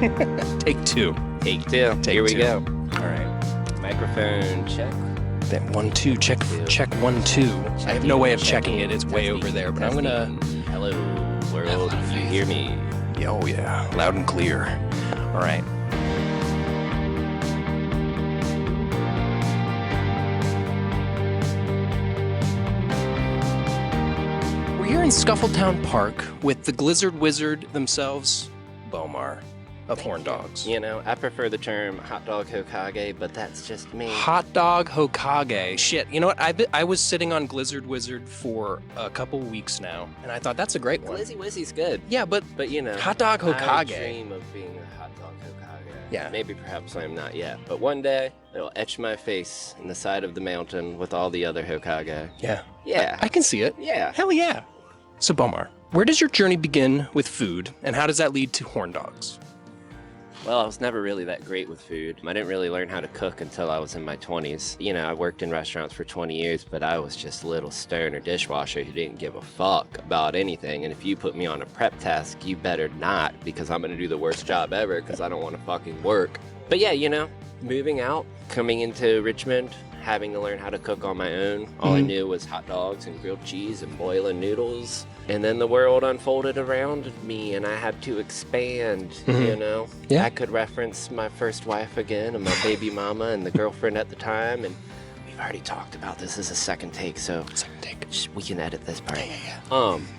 Take two. Take two. Take Here we two. go. All right. Microphone check. That 1 2 check Two. check 1 2. I have no way of checking it. It's way Testing, over there, but I'm gonna. Hello, world. Can you hear me? Oh yeah, loud and clear. All right. We're here in Scuffletown Park with the Glizzard Wizard themselves, Bomar of Horne Dogs. You know, I prefer the term hot dog Hokage, but that's just me. Hot dog Hokage. Shit. You know what? I was sitting on Glizzard Wizard for a couple weeks now, and I thought that's a great one. Glizzy Wizzy's good. Yeah, but you know, hot dog I Hokage. dream of being a hot dog Hokage. Yeah. Maybe perhaps I'm not yet, but one day it'll etch my face in the side of the mountain with all the other Hokage. Yeah. Yeah. I can see it. Yeah. Hell yeah. So Bomar, where does your journey begin with food, and how does that lead to Horne Dogs? Well, I was never really that great with food. I didn't really learn how to cook until I was in my 20s. You know, I worked in restaurants for 20 years, but I was just a little stoner dishwasher who didn't give a fuck about anything. And if you put me on a prep task, you better not, because I'm gonna do the worst job ever because I don't want to fucking work. But yeah, you know, moving out, coming into Richmond, having to learn how to cook on my own. All I knew was hot dogs and grilled cheese and boiling noodles. And then the world unfolded around me and I had to expand, you know? Yeah. I could reference my first wife again and my baby mama and the girlfriend at the time. And we've already talked about this as a second take, so Second take. we can edit this part.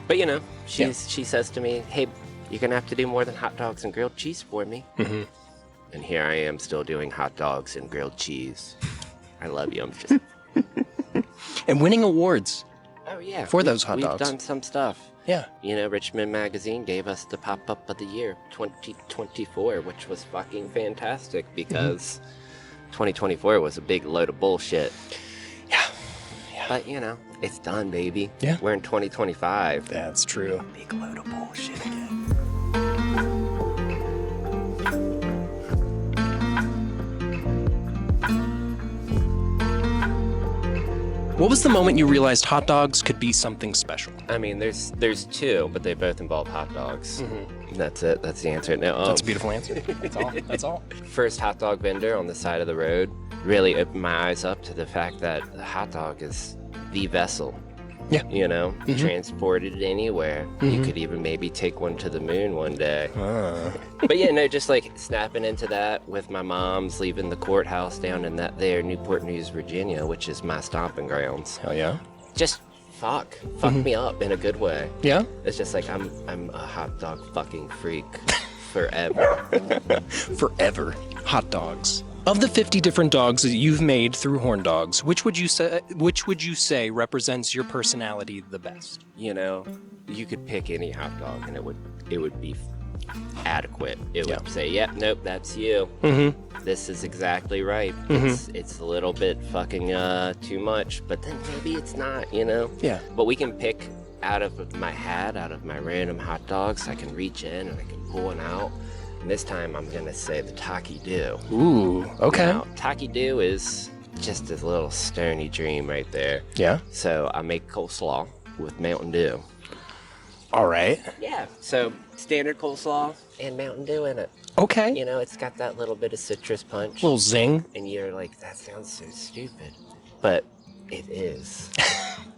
But you know, she says to me, hey, you're gonna have to do more than hot dogs and grilled cheese for me. And here I am still doing hot dogs and grilled cheese. I love you. I'm just... And winning awards. Oh, yeah. For those hot dogs. We've done some stuff. Yeah. You know, Richmond Magazine gave us the pop-up of the year, 2024, which was fucking fantastic because 2024 was a big load of bullshit. Yeah. But, you know, it's done, baby. Yeah. We're in 2025. That's true. Big load of bullshit again. What was the moment you realized hot dogs could be something special? I mean, there's two, but they both involve hot dogs. That's it. That's the answer. No, That's a beautiful answer. That's all. That's all. First hot dog vendor on the side of the road really opened my eyes up to the fact that the hot dog is the vessel. Yeah. You know, transported anywhere. You could even maybe take one to the moon one day. But yeah, no, just like snapping into that with my mom's leaving the courthouse down in that there Newport News, Virginia, which is my stomping grounds. Hell yeah. Just fuck me up in a good way. Yeah? It's just like I'm a hot dog fucking freak forever. Forever. Hot dogs. Of the 50 different dogs that you've made through Horne Dogs, which would you say represents your personality the best? You know, you could pick any hot dog and it would be adequate. It would say, "Yep, nope, that's you. This is exactly right." It's a little bit fucking too much, but then maybe it's not. You know. Yeah. But we can pick out of my hat, out of my random hot dogs. I can reach in and I can pull one out. And this time I'm gonna say the Taki Do. Ooh, okay. Now, Taki Do is just a little stony dream right there. Yeah. So I make coleslaw with Mountain Dew. All right. Yeah. So standard coleslaw and Mountain Dew in it. Okay. You know, it's got that little bit of citrus punch. Little zing. And you're like, that sounds so stupid. But it is.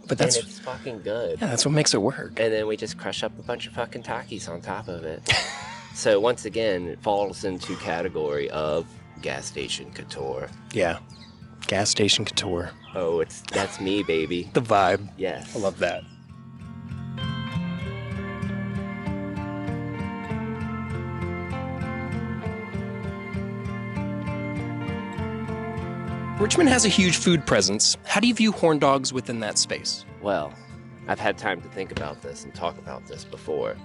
But that's and it's fucking good. yeah, that's what makes it work. And then we just crush up a bunch of fucking Takis on top of it. So once again, it falls into category of gas station couture. Yeah. Gas station couture. Oh, that's me, baby. The vibe. Yes. I love that. Richmond has a huge food presence. How do you view Horne Dogs within that space? Well, I've had time to think about this and talk about this before.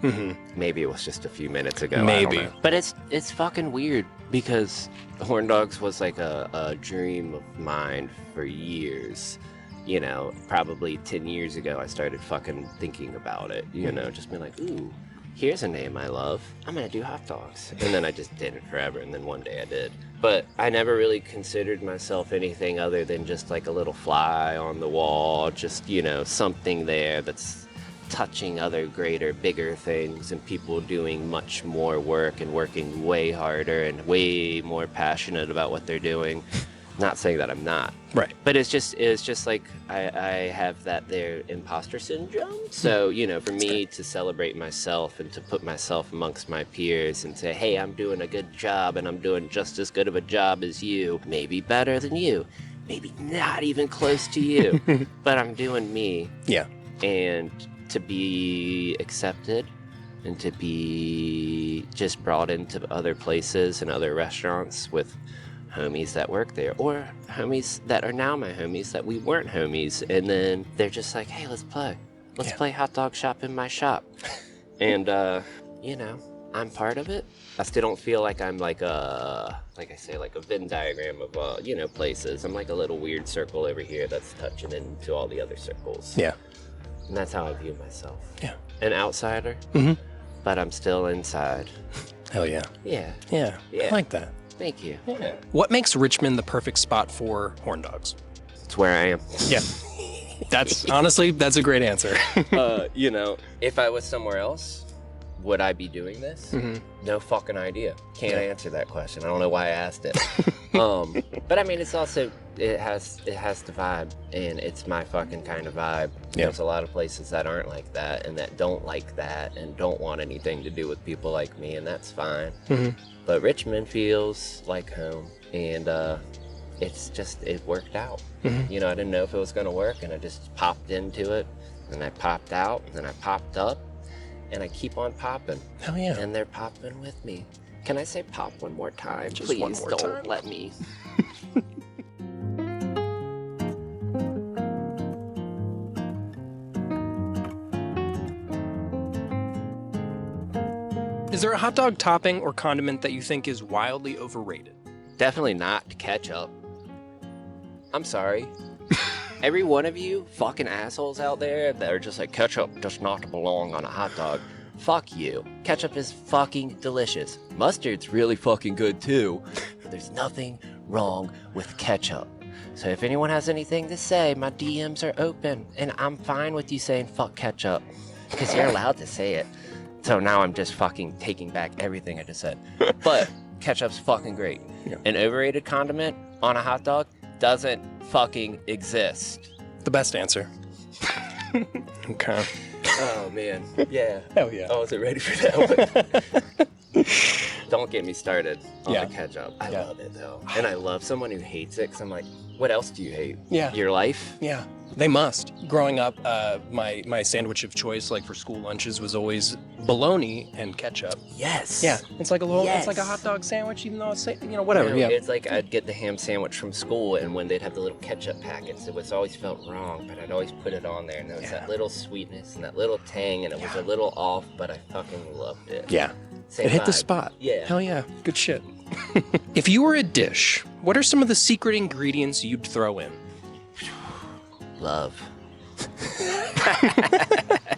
Maybe it was just a few minutes ago. Maybe. I don't know. But it's fucking weird because Horne Dogs was like a dream of mine for years. You know, probably 10 years ago, I started fucking thinking about it. You know, just being like, ooh, here's a name I love. I'm gonna do hot dogs. And then I just did it forever, and then one day I did. But I never really considered myself anything other than just like a little fly on the wall, just, you know, something there that's touching other greater, bigger things, and people doing much more work and working way harder and way more passionate about what they're doing. Not saying that I'm not. Right. But it's just like I have that there imposter syndrome. So, you know, for me to celebrate myself and to put myself amongst my peers and say, hey, I'm doing a good job and I'm doing just as good of a job as you, maybe better than you, maybe not even close to you, but I'm doing me. Yeah. And to be accepted and to be just brought into other places and other restaurants with homies that work there, or homies that are now my homies that we weren't homies, and then they're just like, hey, let's play hot dog shop in my shop. And you know, I'm part of it. I still don't feel like I'm like a Venn diagram of you know, places. I'm like a little weird circle over here that's touching into all the other circles. Yeah. And that's how I view myself. Yeah. An outsider, but I'm still inside. Hell yeah. Yeah. Yeah. I like that. Thank you. Yeah. What makes Richmond the perfect spot for horn dogs? It's where I am. Yeah. That's honestly, that's a great answer. You know, if I was somewhere else, would I be doing this? No fucking idea. Can't answer that question. I don't know why I asked it. But I mean, it's also, it has the vibe, and it's my fucking kind of vibe. Yeah. There's a lot of places that aren't like that, and that don't like that, and don't want anything to do with people like me, and that's fine. But Richmond feels like home, and it's just, it worked out. You know, I didn't know if it was going to work, and I just popped into it, and I popped out, and then I popped up, and I keep on popping. Hell yeah. And they're popping with me. Can I say pop one more time? Just Please one more don't time. let me. Is there a hot dog topping or condiment that you think is wildly overrated? Definitely not ketchup. I'm sorry. Every one of you fucking assholes out there that are just like, ketchup does not belong on a hot dog. Fuck you. Ketchup is fucking delicious. Mustard's really fucking good too. There's nothing wrong with ketchup. So if anyone has anything to say, my DMs are open. And I'm fine with you saying fuck ketchup. Because you're allowed to say it. So now I'm just fucking taking back everything I just said. But ketchup's fucking great. Yeah. An overrated condiment on a hot dog doesn't fucking exist. The best answer. Okay. Oh, man. Yeah. Hell yeah. I wasn't ready for that one. Don't get me started on Yeah. the ketchup. I Yeah. love it, though. And I love someone who hates it, because I'm like, what else do you hate? Yeah. Your life? Yeah. They must. Growing up, my sandwich of choice, like for school lunches, was always bologna and ketchup. Yes. Yeah. It's like a little, Yes. it's like a hot dog sandwich, even though it's, you know, whatever. No, Yeah. It's like I'd get the ham sandwich from school, and when they'd have the little ketchup packets, it was always felt wrong, but I'd always put it on there, and there was that little sweetness and that little tang, and it was a little off, but I fucking loved it. Yeah. Same It hit the vibe. spot. Yeah. Hell yeah. Good shit. If you were a dish, what are some of the secret ingredients you'd throw in? Love.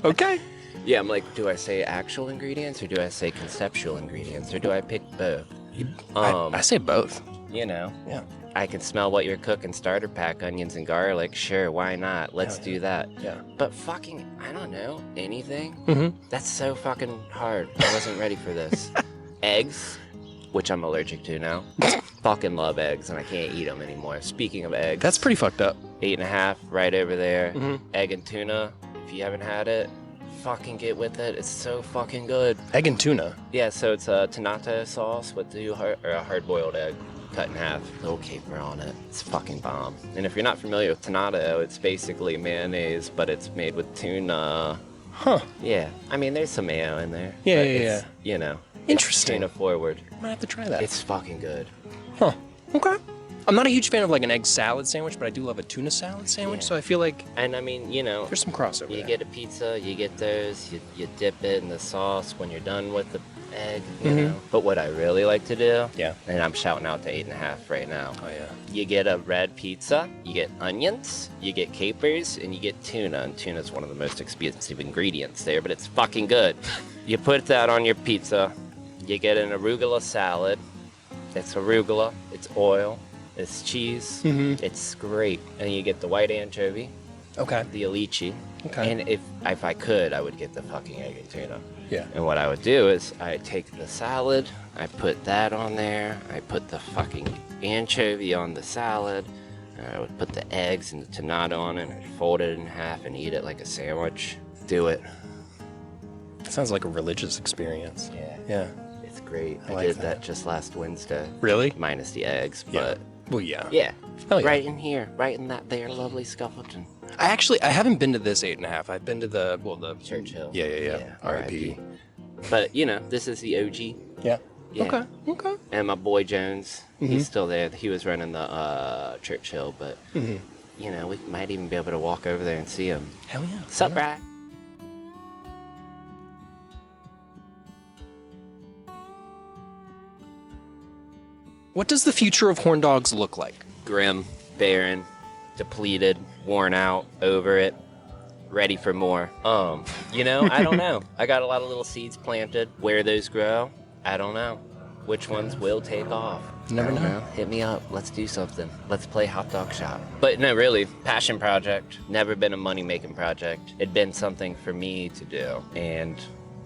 Okay. Yeah, I'm like, do I say actual ingredients, or do I say conceptual ingredients, or do I pick both? I say both. You know, Yeah. I can smell what you're cooking, starter pack, onions and garlic. Sure, why not? Let's do that. Yeah. But fucking, I don't know, anything? Mm-hmm. That's so fucking hard. I wasn't ready for this. Eggs, which I'm allergic to now. Fucking love eggs, and I can't eat them anymore. Speaking of eggs, That's pretty fucked up. 8.5 right over there. Mhm. Egg and tuna. If you haven't had it, fucking get with it. It's so fucking good. Egg and tuna. Yeah, so it's a tomato sauce with a hard-boiled egg cut in half, little caper on it. It's fucking bomb. And if you're not familiar with tomato, it's basically mayonnaise, but it's made with tuna. Huh. Yeah, I mean, there's some mayo in there. Yeah, but yeah, it's, you know, Interesting. tuna forward. Might have to try that. It's fucking good. Huh. Okay. I'm not a huge fan of like an egg salad sandwich, but I do love a tuna salad sandwich, Yeah. so I feel like And I mean, you know, there's some crossover you there. get a pizza, you get those, you dip it in the sauce when you're done with the egg, you Mhm. know. But what I really like to do, Yeah. and I'm shouting out to 8.5 right now, Oh, yeah. you get a red pizza, you get onions, you get capers, and you get tuna. And tuna's one of the most expensive ingredients there, but it's fucking good. You put that on your pizza, you get an arugula salad. It's arugula, it's oil, it's cheese, Mhm. it's great. And you get the white anchovy, Okay. the alici. Okay. And if I could, I would get the fucking egg and tuna. Yeah. And what I would do is I take the salad, I put that on there, I put the fucking anchovy on the salad, and I would put the eggs and the tomato on it, and I'd fold it in half and eat it like a sandwich. Do it. Sounds like a religious experience. Yeah. Yeah. It's great. I like did that. that just last Wednesday. Really? Minus the eggs, Yeah. but Well, yeah. yeah. Hell yeah. Right in here, right in that there lovely Scuffletown. I haven't been to this 8.5. I've been to the Churchill. Yeah. R.I.P. But, you know, this is the OG. Yeah. Yeah. Okay. And my boy Jones, Mhm. he's still there. He was running the Churchill, but, Mhm. you know, we might even be able to walk over there and see him. Hell yeah. Sup, Yeah. Brad? What does the future of Horne Dogs look like? Grim, barren, depleted, worn out, over it, ready for more. You know, I don't know. I got a lot of little seeds planted. Where those grow, I don't know. Which ones will take off? Never I don't know. Hit me up. Let's do something. Let's play hot dog shop. But no, really, passion project. Never been a money-making project. It'd been something for me to do. And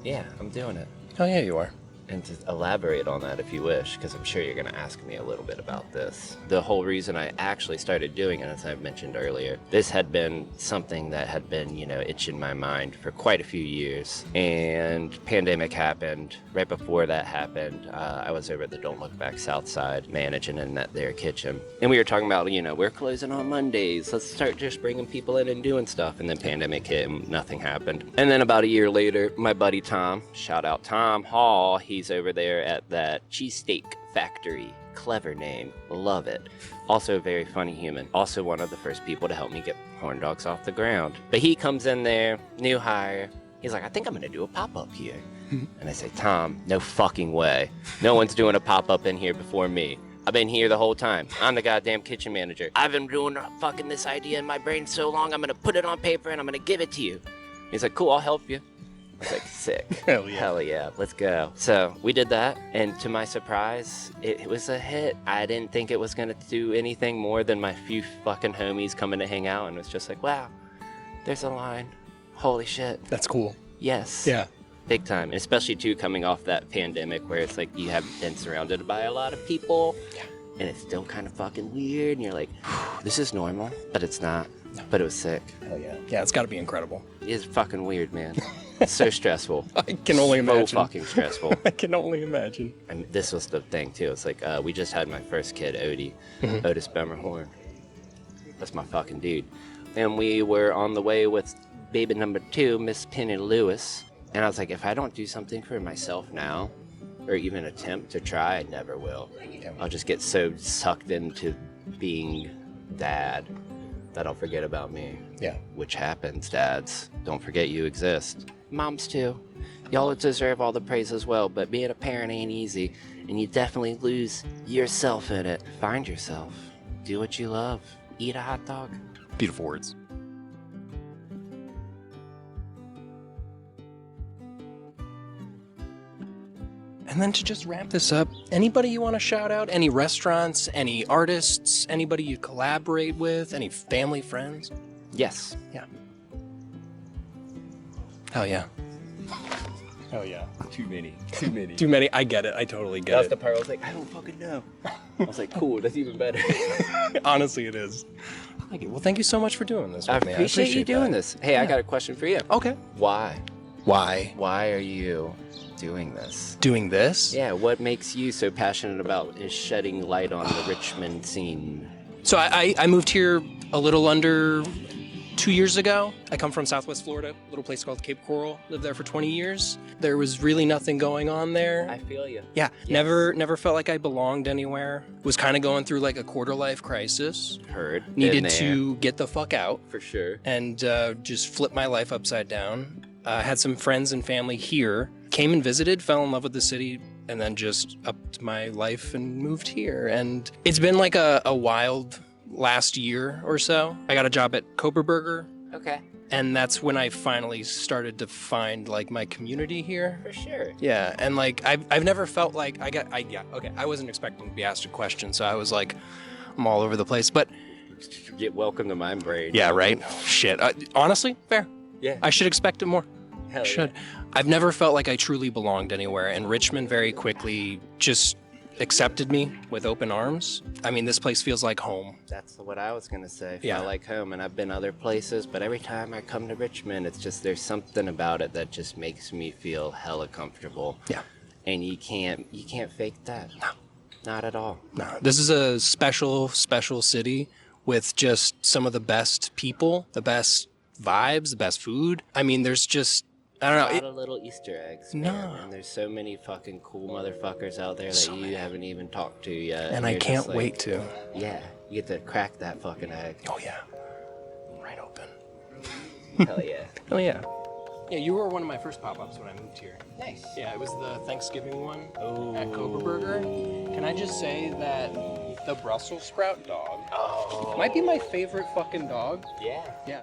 yeah, I'm doing it. Oh yeah, you are. And to elaborate on that if you wish, because I'm sure you're going to ask me a little bit about this. The whole reason I actually started doing it, as I mentioned earlier, this had been something that had been, you know, itching my mind for quite a few years. And pandemic happened. Right before that happened, I was over at the Don't Look Back South Side managing in that their kitchen. And we were talking about, you know, we're closing on Mondays. Let's start just bringing people in and doing stuff. And then pandemic hit and nothing happened. And then about a year later, my buddy Tom, shout out Tom Hall, he's over there at that cheesesteak factory. Clever name. Love it. Also a very funny human. Also one of the first people to help me get Horne Dogs off the ground. But he comes in there, new hire. He's like, I think I'm going to do a pop-up here. And I say, Tom, no fucking way. No one's doing a pop-up in here before me. I've been here the whole time. I'm the goddamn kitchen manager. I've been doing fucking this idea in my brain so long, I'm going to put it on paper and I'm going to give it to you. He's like, cool, I'll help you. I was like, sick. Hell yeah. Hell yeah, let's go. So we did that, and to my surprise, it was a hit. I didn't think it was going to do anything more than my few fucking homies coming to hang out, and it was just like, wow, there's a line. Holy shit. That's cool. Yes. Yeah. Big time, and especially too coming off that pandemic where it's like you have been surrounded by a lot of people, and it's still kind of fucking weird, and you're like, this is normal, but it's not. But it was sick. Hell yeah. Yeah, it's got to be incredible. It's fucking weird, man. It's so stressful. I can only imagine. So fucking stressful. I can only imagine. And this was the thing too. It's like we just had my first kid, Odie, Otis Bomar of Horne. That's my fucking dude. And we were on the way with baby number 2, Miss Penny Lewis. And I was like, if I don't do something for myself now, or even attempt to try, I never will. I'll just get so sucked into being dad that I'll forget about me. Yeah. Which happens, dads. Don't forget you exist. Moms too. Y'all deserve all the praise as well, but being a parent ain't easy, and you definitely lose yourself in it. Find yourself. Do what you love. Eat a hot dog. Beautiful words. And then to just wrap this up, anybody you want to shout out? Any restaurants, any artists, anybody you collaborate with, any family, friends? Yes. Yeah. Hell yeah. Hell yeah. Too many. Too many. I get it. I totally get That's it. the part I was like, I don't fucking know. I was like, cool, that's even better. Honestly, it is. I like it. Well, thank you so much for doing this I with me. appreciate you doing that. this. Hey, I got a question for you. Okay. Why? Why? Why are you doing this? Doing this? Yeah, what makes you so passionate about is shedding light on the Richmond scene? So I moved here a little under 2 years ago. I come from Southwest Florida, a little place called Cape Coral. Lived there for 20 years. There was really nothing going on there. I feel you. Yeah, Yes. never felt like I belonged anywhere. Was kind of going through like a quarter life crisis. Heard. Needed Been there. to get the fuck out For sure. and just flip my life upside down. Had some friends and family here. Came and visited, fell in love with the city, and then just upped my life and moved here. And it's been like a wild last year or so. I got a job at Cobra Burger, Okay. and that's when I finally started to find like my community here. For sure. Yeah, and like I've never felt like I wasn't expecting to be asked a question, so I was like, I'm all over the place. But welcome to my brain. Yeah, right? Shit. Honestly, fair. Yeah. I should expect it more. Hell I should. yeah. I've never felt like I truly belonged anywhere, and Richmond very quickly just accepted me with open arms. I mean, this place feels like home. That's what I was gonna say. Yeah. I like home, and I've been other places, but every time I come to Richmond, it's just there's something about it that just makes me feel hella comfortable. Yeah. And you can't fake that. No. Not at all. No, this is a special city with just some of the best people, the best vibes, the best food. I mean, there's just, I don't A know. lot of little Easter eggs. No. Man. And there's so many fucking cool motherfuckers out there that So you many. haven't even talked to yet. And I you're can't just like, wait to. Yeah, you get to crack that fucking egg. Oh, yeah. Right open. Hell yeah. Oh, yeah. Yeah, you were one of my first pop-ups when I moved here. Nice. Yeah, it was the Thanksgiving one at Cobra Burger. Can I just say that the Brussels sprout dog might be my favorite fucking dog? Yeah. Yeah.